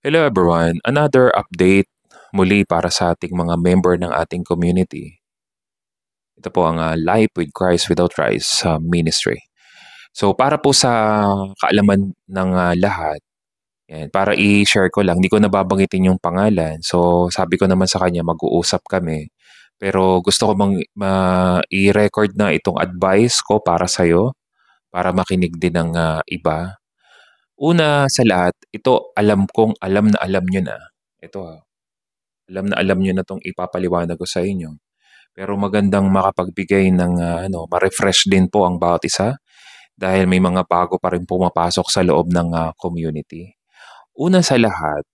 Hello everyone, another update muli para sa ating mga member ng ating community. Ito po ang Life with Christ Without Christ ministry. So para po sa kaalaman ng lahat, yan, para i-share ko lang, hindi ko nababanggitin yung pangalan. So sabi ko naman sa kanya mag-uusap kami. Pero gusto ko i-record na itong advice ko para sa'yo, para makinig din ng iba. Una sa lahat, ito alam kong alam na alam nyo na. Ito alam na alam nyo na itong ipapaliwanag ko sa inyo. Pero magandang makapagbigay ng ma-refresh din po ang bawat isa dahil may mga bago pa rin pumapasok sa loob ng community. Una sa lahat,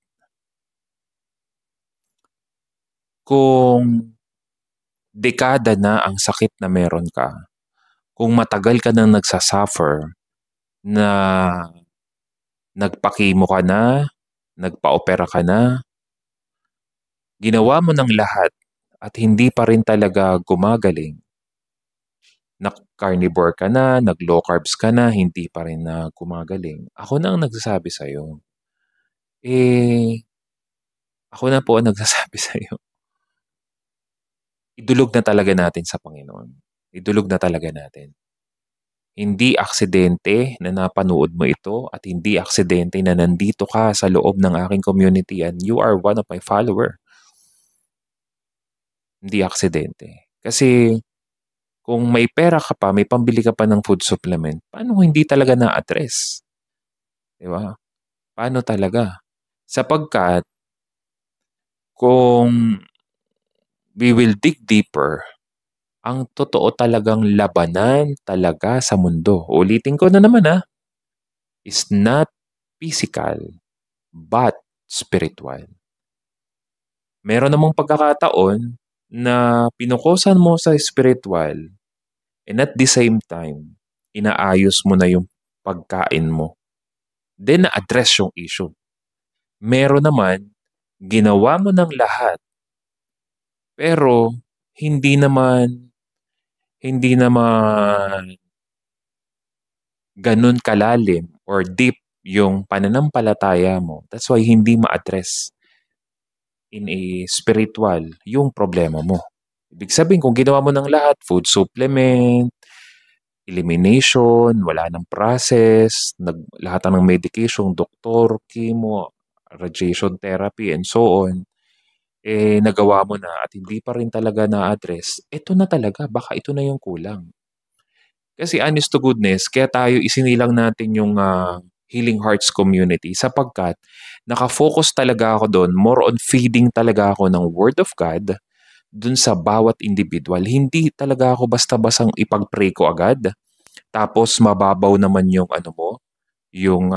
kung dekada na ang sakit na meron ka, kung matagal ka nang nagsasuffer, na nagpa-chemo ka na, nagpa-opera ka na, ginawa mo ng lahat at hindi pa rin talaga gumagaling, nag-carnivore ka na, nag-low carbs ka na, hindi pa rin na gumagaling. Ako na ang nagsasabi sa'yo. Ako na po ang nagsasabi sa'yo. Idulog na talaga natin sa Panginoon. Idulog na talaga natin. Hindi aksidente na napanood mo ito at hindi aksidente na nandito ka sa loob ng aking community and you are one of my follower. Hindi aksidente. Kasi kung may pera ka pa, may pambili ka pa ng food supplement, paano hindi talaga na-address? Di ba? Paano talaga? Sapagkat kung we will dig deeper, ang totoo talagang labanan talaga sa mundo. Ulitin ko na naman is not physical, but spiritual. Meron namang pagkakataon na pinukusan mo sa spiritual and at the same time, inaayos mo na yung pagkain mo. Then na-address yung issue. Meron naman, ginawa mo ng lahat, pero hindi naman ganun kalalim or deep yung pananampalataya mo. That's why hindi ma-address in a spiritual yung problema mo. Ibig sabihin, kung ginawa mo ng lahat, food supplement, elimination, wala ng process, lahat ng medication, doktor, chemo, radiation therapy, and so on, nagawa mo na at hindi pa rin talaga na-address, ito na talaga, baka ito na yung kulang. Kasi honest to goodness, kaya tayo isinilang natin yung Healing Hearts community sapagkat nakafocus talaga ako doon, more on feeding talaga ako ng Word of God doon sa bawat individual. Hindi talaga ako basta-basang ipag-pray ko agad. Tapos mababaw naman yung yung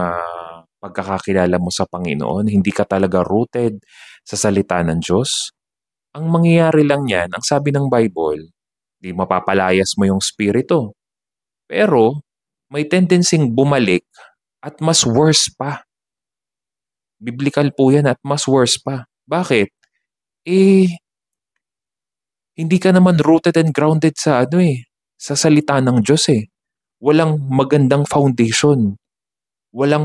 pagkakakilala mo sa Panginoon. Hindi ka talaga rooted sa salita ng Diyos. Ang mangyayari lang yan, ang sabi ng Bible, di mapapalayas mo yung spirito. Pero may tendencyng bumalik at mas worse pa. Biblical po yan at mas worse pa. Bakit? Hindi ka naman rooted and grounded sa salita ng Diyos Walang magandang foundation. Wala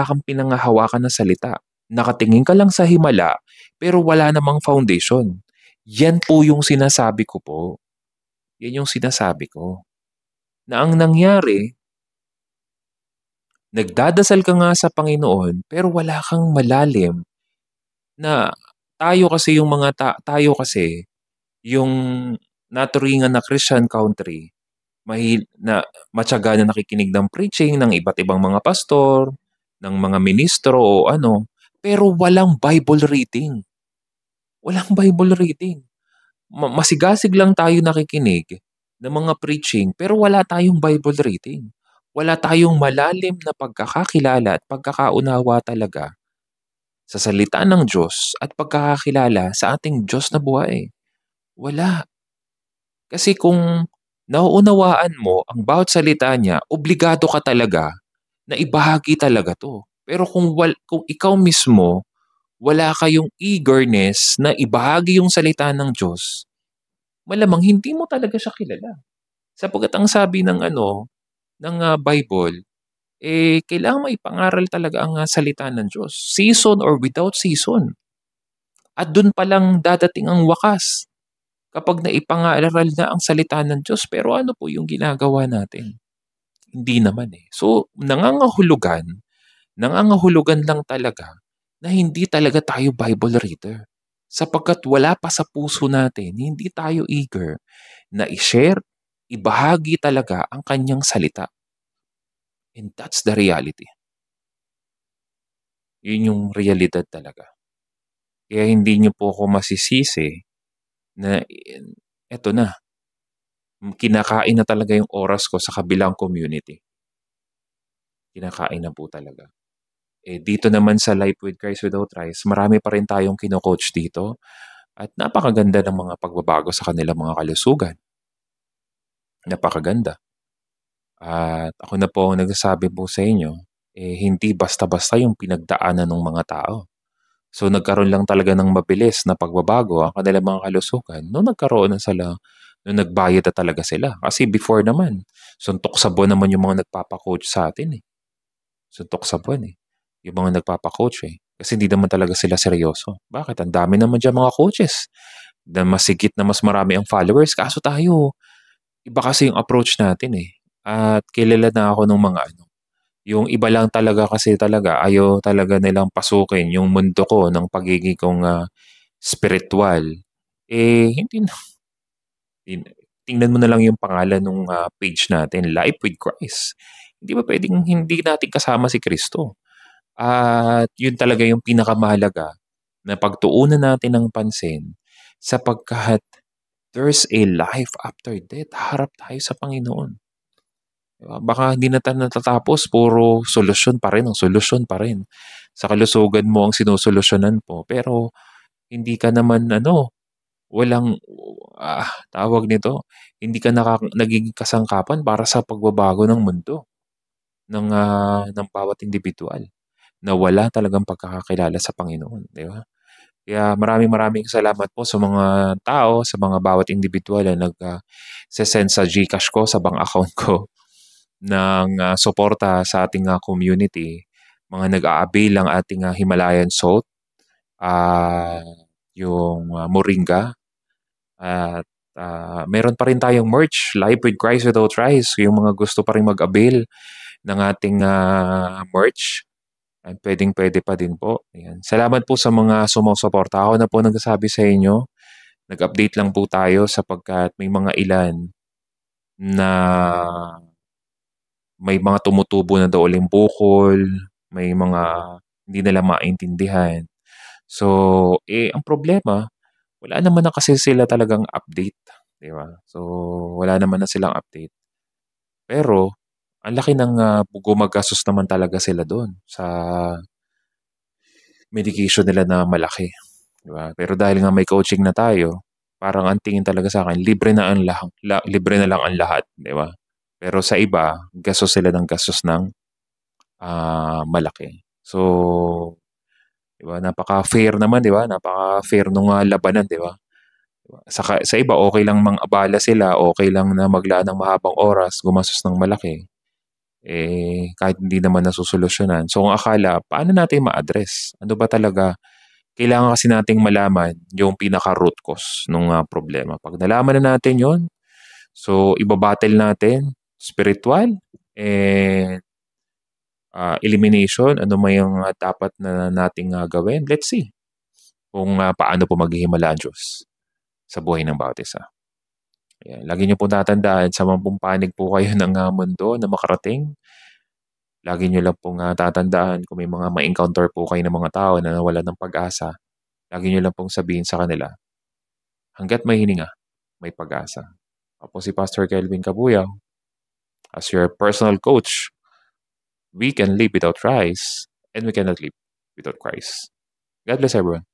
kang pinangahawakan na salita. Nakatingin ka lang sa himala, pero wala namang foundation. Yan po yung sinasabi ko po. Yan yung sinasabi ko. Na ang nangyari, nagdadasal ka nga sa Panginoon, pero wala kang malalim na tayo kasi, yung naturingan na Christian country, na matyaga na nakikinig ng preaching ng iba't ibang mga pastor, ng mga ministro o pero walang Bible reading. Walang Bible reading. Masigasig lang tayo nakikinig ng mga preaching pero wala tayong Bible reading. Wala tayong malalim na pagkakakilala at pagkakaunawa talaga sa salita ng Diyos at pagkakakilala sa ating Diyos na buhay. Wala. Kasi kung nauunawaan mo ang bawat salita niya, obligado ka talaga na ibahagi talaga to. Pero kung ikaw mismo, wala kayong eagerness na ibahagi yung salita ng Diyos, malamang hindi mo talaga siya kilala. Sapagkat ang sabi ng Bible, kailangan maipangaral talaga ang salita ng Diyos, season or without season. At dun palang dadating ang wakas kapag naipangaral na ang salita ng Diyos. Pero ano po yung ginagawa natin? Hindi naman eh. So, nangangahulugan lang talaga na hindi talaga tayo Bible reader. Sapagkat wala pa sa puso natin, hindi tayo eager na i-share, ibahagi talaga ang kanyang salita. And that's the reality. Yun yung realidad talaga. Kaya hindi niyo po ako masisisi na eto na, kinakain na talaga yung oras ko sa kabilang community. Kinakain na po talaga. Dito naman sa Life with Christ Without Rice, marami pa rin tayong kino-coach dito at napakaganda ng mga pagbabago sa kanilang mga kalusugan. Napakaganda. At ako na po ang nagsasabi po sa inyo, hindi basta-basta yung pinagdaanan ng mga tao. So nagkaroon lang talaga ng mabilis na pagbabago ang kanilang mga kalusugan nung nagkaroon na sila, nung nagbayad na talaga sila. Kasi before naman, suntok sa buwan naman yung mga nagpapakoach sa atin eh. Suntok sa buwan eh. Yung mga nagpapakoach eh. Kasi hindi naman talaga sila seryoso. Bakit? Ang dami naman dyan mga coaches na masigit na mas marami ang followers. Kaso tayo, iba kasi yung approach natin eh. At kilala na ako ng mga ano. Yung iba lang talaga kasi talaga, ayaw talaga nilang pasukin yung mundo ko ng pagiging kong spiritual. Hindi na. Tingnan mo na lang yung pangalan ng page natin, Life with Christ. Hindi ba pwedeng hindi natin kasama si Kristo? At yun talaga yung pinakamahalaga na pagtuunan natin ng pansin sapagkat there's a life after death. Harap tayo sa Panginoon. Diba? Baka hindi na tayo natatapos, puro solusyon pa rin, ang solusyon pa rin. Sa kalusugan mo ang sinusolusyonan po. Pero hindi ka naman walang tawag nito, hindi ka nagiging kasangkapan para sa pagbabago ng mundo ng bawat individual na wala talagang pagkakakilala sa Panginoon, di ba? Kaya maraming maraming salamat po sa mga tao, sa mga bawat individual na send sa GCash ko, sa bank account ko ng suporta sa ating community. Mga nag-a-avail ng ating Himalayan salt, yung Moringa, at meron pa rin tayong merch, Life with Christ Without Rice. Yung mga gusto pa rin mag-avail ng ating merch, ay pwedeng-pwede pa din po. Ayan. Salamat po sa mga sumusuporta. Ako na po nagsasabi sa inyo, nag-update lang po tayo sapagkat may mga ilan na may mga tumutubo na daw uling bukol, may mga hindi nila maintindihan. So, ang problema, wala naman na kasi sila talagang update, di ba? So, wala naman na silang update. Pero, ang laki ng gumagastos naman talaga sila doon sa medication nila na malaki. Di ba? Pero dahil nga may coaching na tayo, parang ang tingin talaga sa akin, libre na libre na lang ang lahat, di ba? Pero sa iba, gastos sila ng gastos ng malaki. So, di ba? Napaka-fair naman, di ba? Napaka-fair nung labanan, di ba? Sa iba, okay lang mang-abala sila, okay lang na maglaan ng mahabang oras, gumastos ng malaki. Kahit hindi naman nasusolusyonan. So, kung akala, paano natin ma-address? Ano ba talaga? Kailangan kasi nating malaman yung pinaka-root cause ng problema. Pag nalaman na natin yon, so ibabattle natin, spiritual, and elimination, ano may yung dapat na nating gawin. Let's see kung paano po maghihimala ang Diyos sa buhay ng bawat isa. Ayan. Lagi niyo po tatandaan, sa mampung panig po kayo ng mundo na makarating. Lagi niyo lang pong tatandaan kung may mga ma-encounter po kayo ng mga tao na nawalan ng pag-asa. Lagi niyo lang pong sabihin sa kanila, hanggat may hininga, may pag-asa. Ako si Pastor Kelvin Cabuyaw. As your personal coach, we can live without Christ and we cannot live without Christ. God bless everyone.